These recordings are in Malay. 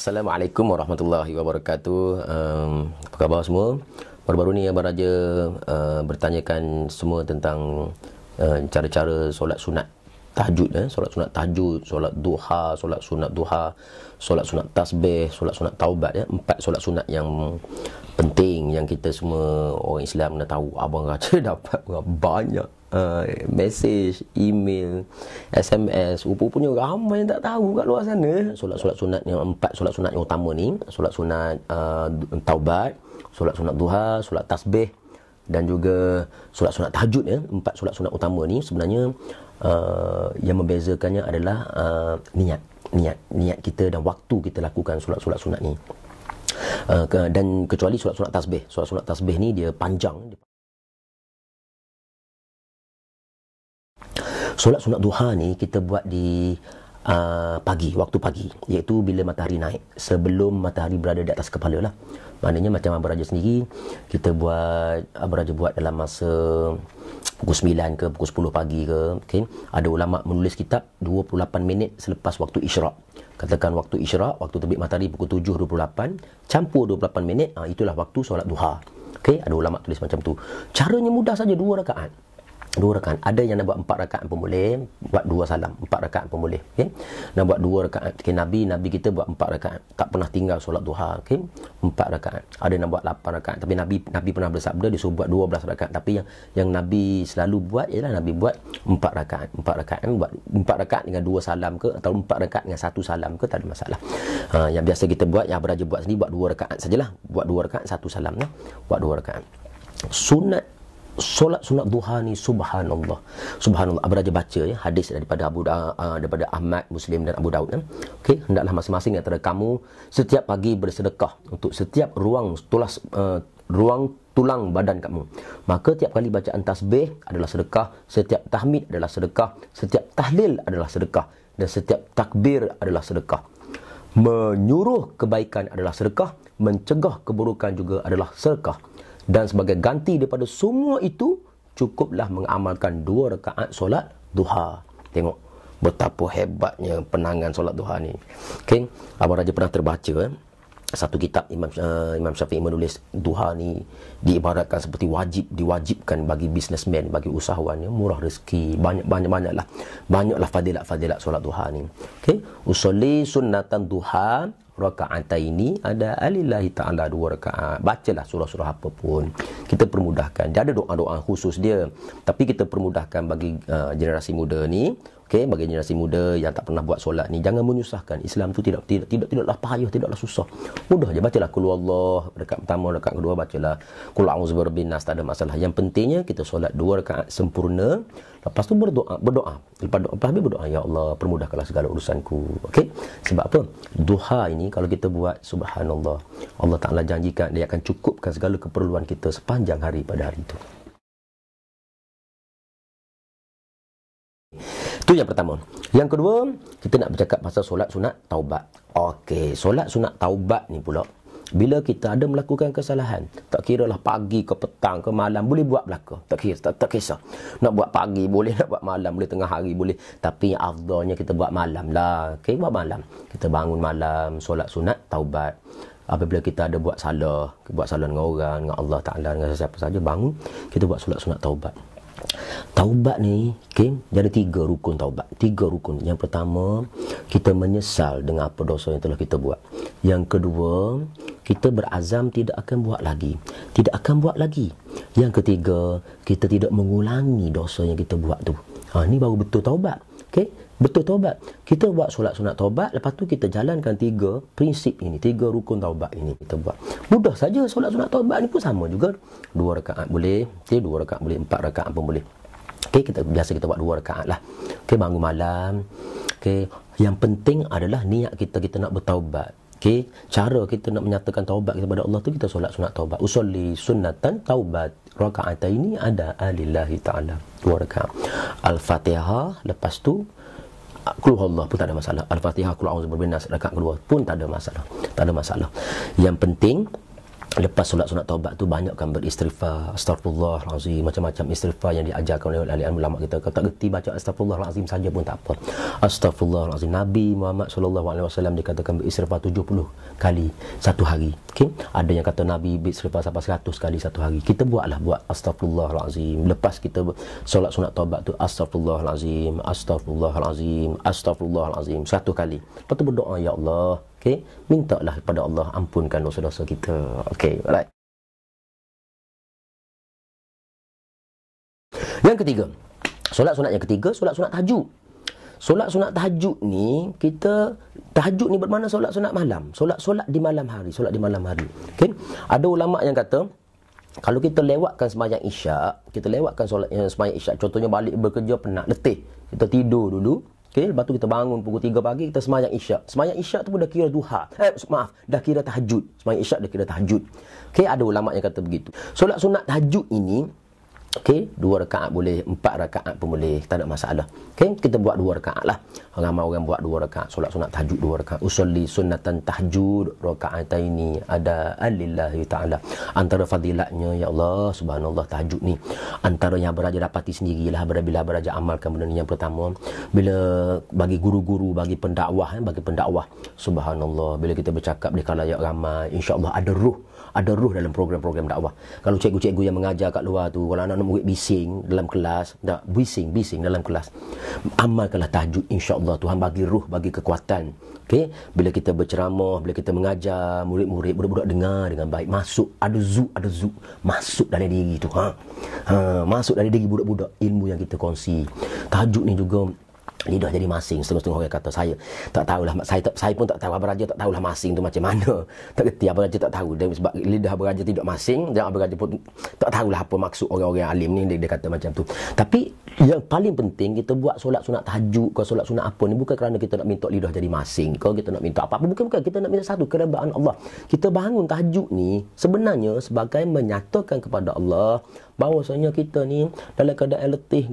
Assalamualaikum warahmatullahi wabarakatuh. Apa khabar semua? Baru-baru ni Abang Raja bertanyakan semua tentang cara-cara solat sunat tahajud, solat sunat tahajud, solat duha, solat sunat duha, solat sunat tasbih, solat sunat taubat, 4 solat sunat yang penting yang kita semua orang Islam kena tahu. Abang Raja dapat banyak mesej, email, SMS, rupanya ramai yang tak tahu kat luar sana. Solat-solat sunat yang 4 solat sunat yang utama ni, solat sunat taubat, solat sunat duha, solat tasbih dan juga solat sunat tahajud, 4 solat sunat utama ni sebenarnya yang membezakannya adalah niat kita dan waktu kita lakukan solat-solat sunat ni. Dan kecuali solat sunat tasbih. Solat sunat tasbih ni dia panjang. Solat sunat duha ni kita buat di waktu pagi, iaitu bila matahari naik, sebelum matahari berada di atas kepala lah. Maknanya macam Abang Raja sendiri, Abang Raja buat dalam masa pukul 9 ke pukul 10 pagi ke. Okay. Ada ulama menulis kitab 28 minit selepas waktu isyraq. Katakan waktu isyraq, waktu terbit matahari pukul 7.28, campur 28 minit, itulah waktu solat duha. Okay. Ada ulama tulis macam tu. Caranya mudah saja, 2 rakaat. 2 rakaat. Ada yang nak buat 4 rakaat pun boleh, buat 2 salam, 4 rakaat pun boleh. Okey. Nak buat 2 rakaat. Okay, Nabi kita buat 4 rakaat. Tak pernah tinggal solat duha, okey. 4 rakaat. Ada yang nak buat 8 rakaat, tapi Nabi pernah bersabda dia suruh buat 12 rakaat. Tapi yang Nabi selalu buat ialah Nabi buat 4 rakaat. 4 rakaat kan, buat 4 rakaat dengan 2 salam ke atau 4 rakaat dengan 1 salam ke, tak ada masalah. Yang biasa kita buat, yang Abang Raja buat sendiri, buat 2 rakaat sajalah. Buat 2 rakaat 1 salam, buat 2 rakaat. Solat sunat duha ni subhanallah. Abang Raja baca hadis daripada daripada Ahmad, Muslim dan Abu Daud. Okey, hendaklah masing-masing antara kamu setiap pagi bersedekah untuk setiap ruang tulang badan kamu. Maka tiap kali bacaan tasbih adalah sedekah, setiap tahmid adalah sedekah, setiap tahlil adalah sedekah dan setiap takbir adalah sedekah. Menyuruh kebaikan adalah sedekah, mencegah keburukan juga adalah sedekah. Dan sebagai ganti daripada semua itu, cukuplah mengamalkan 2 rakaat solat duha. Tengok betapa hebatnya penangan solat duha ni. Okay. Abang Raja pernah terbaca satu kitab Imam Syafi'i menulis duha ni diibaratkan seperti diwajibkan bagi businessman, bagi usahawan, murah rezeki, banyaklah fadilat solat duha ni. Okey, usolli sunnatan duha raka'ataini ada alillahi ta'ala, 2 rakaat. Bacalah surah-surah apa pun. Kita permudahkan. Dia ada doa-doa khusus dia, tapi kita permudahkan bagi generasi muda ni. Okey, bagi generasi muda yang tak pernah buat solat ni, jangan menyusahkan. Islam tu tidaklah payah, tidaklah susah. Mudah je, bacalah qul huwallah rakaat pertama, rakaat kedua bacalah qul a'udzu birabbin nas, tak ada masalah. Yang pentingnya kita solat 2 rakaat sempurna. Lepas tu berdoa. Lepas habis berdoa, ya Allah, permudahkanlah segala urusanku. Okey? Sebab apa? Duha ini kalau kita buat, subhanallah, Allah Taala janjikan dia akan cukupkan segala keperluan kita sepanjang hari pada hari itu. Itu yang pertama. Yang kedua, kita nak bercakap pasal solat sunat taubat. Okey, solat sunat taubat ni pula, bila kita ada melakukan kesalahan, tak kira lah pagi ke petang ke malam, boleh buat belaka. Tak kisah. Nak buat pagi boleh, nak buat malam boleh, tengah hari boleh. Tapi yang afdalnya kita buat malam lah. Okey, buat malam. Kita bangun malam, solat sunat taubat. Apabila kita ada buat salah dengan orang, dengan Allah Ta'ala, dengan siapa saja, bangun, kita buat solat sunat taubat. Taubat ni, okay, ada 3 rukun taubat. 3 rukun. Yang pertama, kita menyesal dengan apa dosa yang telah kita buat. Yang kedua, kita berazam tidak akan buat lagi. Yang ketiga, kita tidak mengulangi dosa yang kita buat tu. Ni baru betul taubat. Okay? Betul taubat. Kita buat solat sunat taubat, lepas tu kita jalankan 3 prinsip ini, 3 rukun taubat ini kita buat. Mudah saja. Solat sunat taubat ni pun sama juga. 2 rakaat boleh, 2 rakaat boleh, 4 rakaat pun boleh. Okey, biasa kita buat 2 rakaat lah. Okey, bangun malam. Okey, yang penting adalah niat kita nak bertaubat. Okey, cara kita nak menyatakan taubat kepada Allah tu, kita solat sunat taubat. Usolli sunnatan taubat raka'ataini ada alillahi ta'ala, 2 rakaat. Al-Fatihah, lepas tu qul huwallah pun tak ada masalah. Al-Fatihah, qul a'udzu birabbin nas, rakaat kedua pun tak ada masalah. Yang penting lepas solat sunat taubat tu banyakkan beristighfar, astagfirullahalazim, macam-macam istighfar yang diajarkan oleh ahli ulama kita. Kalau tak reti baca astagfirullahalazim saja pun tak apa. Astagfirullahalazim. Nabi Muhammad sallallahu alaihi wasallam dikatakan beristighfar 70 kali satu hari. Okey, ada yang kata Nabi beristighfar sampai 100 kali satu hari. Kita buat astagfirullahalazim. Lepas kita solat sunat taubat tu astagfirullahalazim, astagfirullahalazim, astagfirullahalazim 100 kali. Lepas tu berdoa, ya Allah, okey, mintalah kepada Allah ampunkan dosa-dosa kita. Okey, alright. Yang ketiga, solat sunat yang ketiga, solat sunat tahajud. Solat sunat tahajud ni, tahajud ni bermakna solat sunat malam. Solat di malam hari, solat di malam hari. Okey. Ada ulama yang kata kalau kita lewatkan sembahyang isyak, kita lewatkan solat sembahyang isyak, contohnya balik bekerja penat, letih, kita tidur dulu. Okey, lepas tu kita bangun pukul 3 pagi, kita sembahyang isyak. Sembahyang isyak tu pun dah kira duha. Dah kira tahajud. Sembahyang isyak dah kira tahajud. Okey, ada ulama yang kata begitu. Solat sunat tahajud ini, okey, 2 rakaat boleh, 4 rakaat pun boleh, tak ada masalah. Okey, kita buat 2 rakaat lah. Ramai orang buat 2 rakaat. Solat sunat tahajud 2 rakaat. Usolli sunnatan tahajud rakaataini ada alillahi ta'ala. Antara fadilatnya, ya Allah, subhanallah, tahajud ni antara yang beraja dapati sendirilah bila beraja amalkan benda ni. Yang pertama, bila bagi guru-guru, bagi pendakwah, subhanallah, bila kita bercakap di khalayak ramai, insya-Allah ada ruh dalam program-program dakwah. Kalau cikgu-cikgu yang mengajar kat luar tu, kalau anak-anak murid bising dalam kelas, tak bising dalam kelas, amalkanlah tahajud, insya-Allah Tuhan bagi ruh, bagi kekuatan. Okey, bila kita berceramah, bila kita mengajar murid-murid, budak-budak dengar dengan baik, masuk ada zu masuk dalam diri tu. Masuk dari diri budak-budak ilmu yang kita kongsi. Tahajud ni juga lidah jadi masing. Setengah-setengah orang kata, saya tak tahulah, saya pun tak tahu, Abang Raja tak tahulah masing tu macam mana. Tak kerti, Abang Raja tak tahu. Dan sebab lidah Abang Raja tidak masing, dan Abang Raja pun tak tahulah apa maksud orang-orang alim ni, dia kata macam tu. Tapi yang paling penting, kita buat solat sunat tahajud ke solat sunat apa ni, bukan kerana kita nak minta lidah jadi masing, kalau kita nak minta apa-apa, bukan. Kita nak minta satu, keredaan Allah. Kita bangun tahajud ni sebenarnya sebagai menyatakan kepada Allah bahawasanya kita ni dalam keadaan letih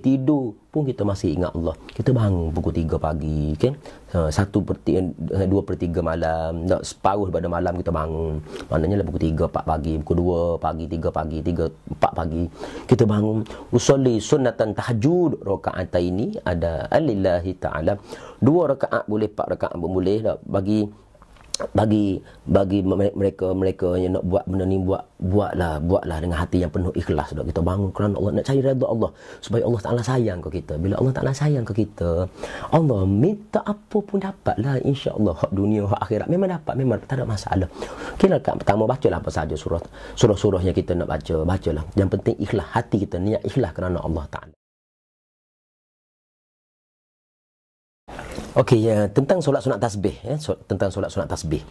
tidur pun kita masih ingat Allah. Kita bangun pukul 3 pagi, okay? 2/3 malam, separuh daripada malam kita bangun. Maknanya pukul 3, 4 pagi, pukul 2 pagi, 3 pagi, 3, 4 pagi. Kita bangun, usolli sunnatan tahajud rakaataini ada alillahi ta'ala. 2 rakaat boleh, 4 rakaat pun boleh. Bagi mereka yang nak buat benda ni, buatlah dengan hati yang penuh ikhlas. Kita bangun kerana Allah, nak cari redha Allah, supaya Allah Taala sayang ke kita. Bila Allah Taala sayang ke kita, Allah minta apa pun dapatlah, insya-Allah. Hak dunia, hak akhirat memang dapat, memang tak ada masalah. Okey, rakaat pertama bacalah apa saja surah yang kita nak bacalah. Yang penting ikhlas hati kita, niat ikhlas kerana Allah Taala. Okey, tentang solat sunat tasbih, tentang solat sunat tasbih.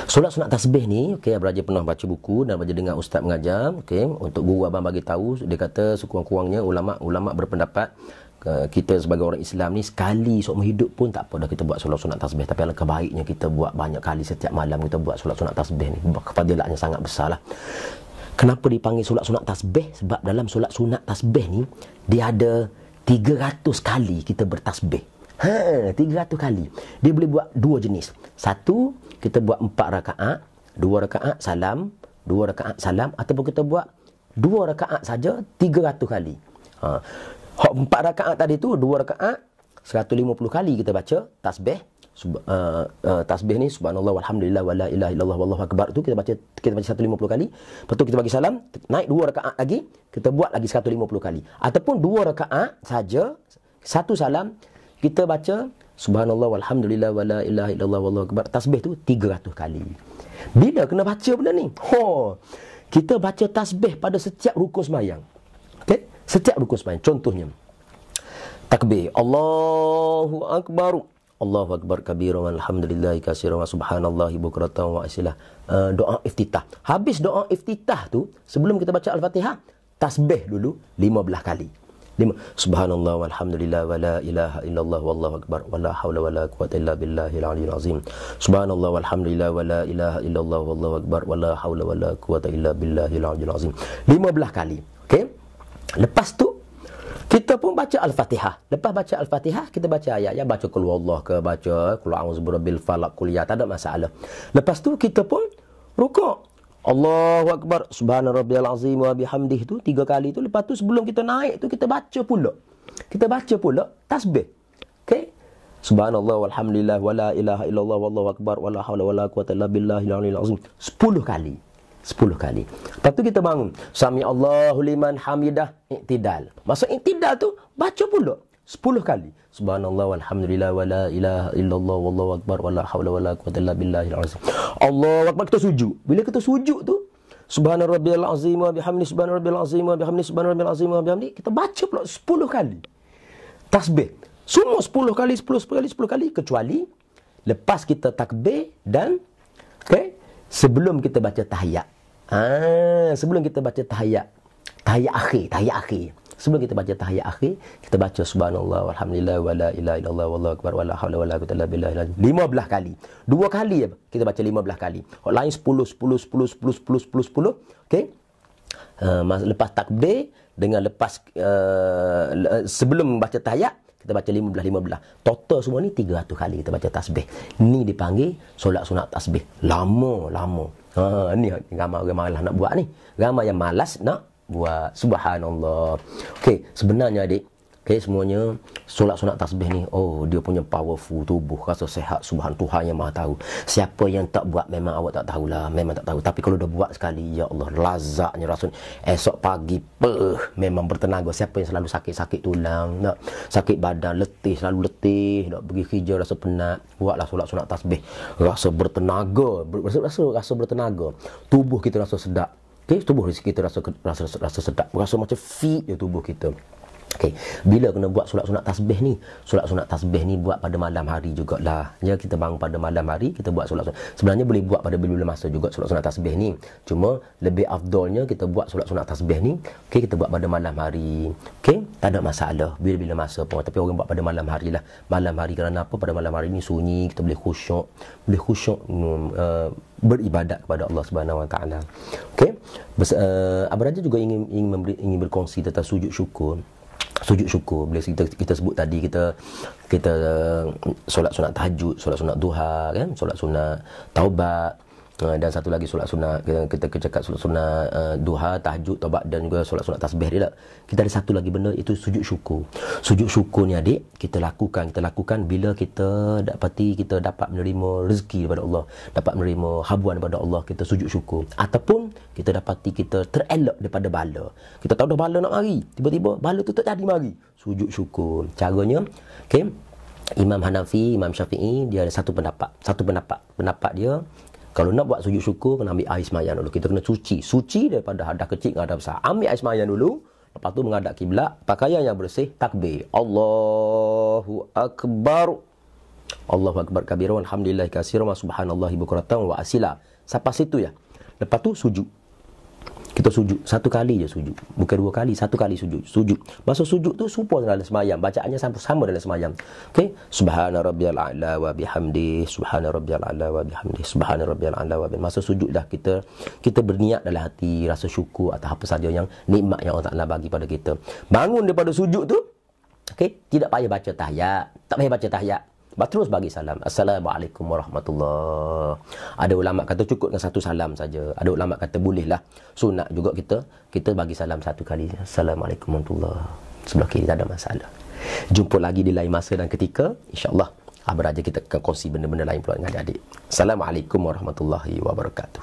Solat sunat tasbih ni, okey, Abang Raja pernah baca buku dan baca dengar ustaz mengajar. Okey, untuk guru abang bagi tahu, dia kata sekurang-kurangnya ulama berpendapat kita sebagai orang Islam ni sekali seumur hidup pun tak apa dah kita buat solat sunat tasbih. Tapi alangkah baiknya kita buat banyak kali, setiap malam kita buat solat sunat tasbih ni. Fadilatnya sangat besarlah. Kenapa dipanggil solat sunat tasbih? Sebab dalam solat sunat tasbih ni dia ada 300 kali kita bertasbih. 300 kali. Dia boleh buat 2 jenis. Satu, kita buat 4 rakaat, 2 rakaat salam, 2 rakaat salam, ataupun kita buat 2 rakaat saja 300 kali. 4 rakaat tadi tu 2 rakaat 150 kali kita baca tasbih. Tasbih ni subhanallah walhamdulillah wala ilaha illallah wallahu akbar tu kita baca 150 kali. Lepas tu kita bagi salam, naik 2 rakaat lagi, kita buat lagi 150 kali. Ataupun 2 rakaat saja, 1 salam, kita baca subhanallah walhamdulillah wala ilaha illallah wallahu akbar, tasbih tu 300 kali. Bila kena baca benda ni? Kita baca tasbih pada setiap rukun sembahyang. Okey? Setiap rukun sembahyang. Contohnya takbir, Allahu akbar, Allahu akbar kabiran walhamdulillahi katsiran wa subhanallahi bukratan wa asila. Doa iftitah. Habis doa iftitah tu, sebelum kita baca Al-Fatihah, tasbih dulu 15 kali. Subhanallah walhamdulillah wala ilaha illallah wallahu akbar wala haula wala quwwata illa billahil aliyyil azim. Subhanallah walhamdulillah wala ilaha illallah wallahu akbar wala haula wala quwwata illa billahil aliyyil azim. 15 kali. Okey? Lepas tu kita pun baca Al-Fatihah. Lepas baca Al-Fatihah, kita baca ayat, baca qul huwallahu ke, baca qul a'udzu birabbil falaq, qul ya, tak ada masalah. Lepas tu kita pun rukuk. Allahu Akbar, subhana rabbiyal azim wa bihamdih tu 3 kali tu. Lepas tu sebelum kita naik tu kita baca pula. Kita baca pula tasbih. Okey. Subhanallah walhamdulillah wala ilaha illallah wallahu akbar wala haula wala quwata illa billahil aliyil azim. 10 kali. 10 kali. Lepas tu kita bangun. Sami Allahu liman hamidah, i'tidal. Maksud i'tidal tu baca pula 10 kali. Subhanallah walhamdulillah wala ilaha illallah wallahu akbar wala haula wala quwata illa billahil azim. Allahu akbar, kita sujud. Bila kita sujud tu, subhana rabbiyal azim wa bihamdi, subhana rabbiyal azim wa bihamdi, subhana rabbiyal azim wa bihamdi, kita baca pula 10 kali. Tasbih. Semua 10 kali, 10 kali, 10 kali, kecuali lepas kita takbir dan sebelum kita baca tahiyat. Sebelum kita baca tahiyat. Tahiyat akhir. Sebelum kita baca tahiyat akhir, kita baca subhanallah walhamdulillah wala ilaha illallah wallahu akbar wala haula wala quwata illa billah 15 kali. 2 kali kita baca 15 kali. Orang lain 10. Okey. Lepas takbir dengan lepas sebelum baca tahiyat kita baca 15. Total semua ni 300 kali kita baca tasbih. Ni dipanggil solat sunat tasbih. Lama. Ni ramai orang malas nak buat ni. Ramai yang malas nak buat. Subhanallah. Okey, sebenarnya adik, semuanya solat sunat tasbih ni, dia punya powerful, tubuh rasa sihat, subhan Tuhan yang Maha tahu. Siapa yang tak buat memang awak tak tahulah, memang tak tahu. Tapi kalau dah buat sekali, ya Allah, lazatnya rasa. Esok pagi memang bertenaga. Siapa yang selalu sakit tulang, nak sakit badan, selalu letih, nak pergi kerja rasa penat, buatlah solat sunat tasbih. Rasa bertenaga, rasa bertenaga. Tubuh kita rasa sedap. Tubuh kita rasa sedap, rasa macam fit je tubuh kita. Okey, bila kena buat solat sunat tasbih ni? Solat sunat tasbih ni buat pada malam hari jugalah. Ya, kita bangun pada malam hari, kita buat solat sunat. Sebenarnya boleh buat pada bila-bila masa juga solat sunat tasbih ni. Cuma lebih afdalnya kita buat solat sunat tasbih ni, kita buat pada malam hari. Tak ada masalah bila-bila masa pun. Tapi orang buat pada malam hari lah. Malam hari kerana apa? Pada malam hari ni sunyi, kita boleh khusyuk, beribadat kepada Allah Subhanahu Wa Taala. Okey. Abang Raja juga ingin berkongsi tentang sujud syukur. Bila kita sebut tadi, kita solat sunat tahajud, solat sunat duha, kan, solat sunat taubat, dan satu lagi solat sunat, kita cakap solat sunat duha, tahajud, taubat, dan juga solat sunat tasbih dia. Kita ada satu lagi benda, itu sujud syukur. Sujud syukur ni adik, kita lakukan bila kita dapat menerima rezeki daripada Allah, dapat menerima habuan daripada Allah, kita sujud syukur. Ataupun kita dapati kita terelak daripada bala. Kita tahu dah bala nak mari, tiba-tiba bala tu tak jadi mari. Sujud syukur. Caranya, Imam Hanafi, Imam Syafi'i, dia ada satu pendapat. Pendapat dia, kalau nak buat sujud syukur, kena ambil air semayang dulu. Kita kena suci daripada hadas kecil ke hadas besar. Ambil air semayang dulu. Lepas tu menghadap kiblat, pakaian yang bersih, takbir. Allahu Akbar. Allahu Akbar kabira, alhamdulillah katsira, wa subhanallahi bukratan wa asila. Sampai situ ya. Lepas tu sujud. Kita sujud. 1 kali je sujud. Bukan 2 kali, 1 kali sujud. Masa sujud tu serupa dalam semayang. Bacaannya sama dalam semayang. Okey. Subhana rabbiyal a'la wa bihamdi. Subhana rabbiyal a'la wa bihamdi. Subhana rabbiyal a'la wa bihamdi. Masa sujud dah kita berniat dalam hati, rasa syukur atas apa saja yang nikmat yang Allah Taala bagi pada kita. Bangun daripada sujud tu, tidak payah baca tahiyat. Tak payah baca tahiyat. Terus bagi salam. Assalamualaikum warahmatullahi. Ada ulama kata cukup dengan 1 salam saja. Ada ulama kata bolehlah. Sunat juga kita bagi salam 1 kali. Assalamualaikum warahmatullahi. Sebelah kiri tak ada masalah. Jumpa lagi di lain masa dan ketika. InsyaAllah Abang Raja kita akan kongsi benda-benda lain pula dengan adik-adik. Assalamualaikum warahmatullahi wabarakatuh.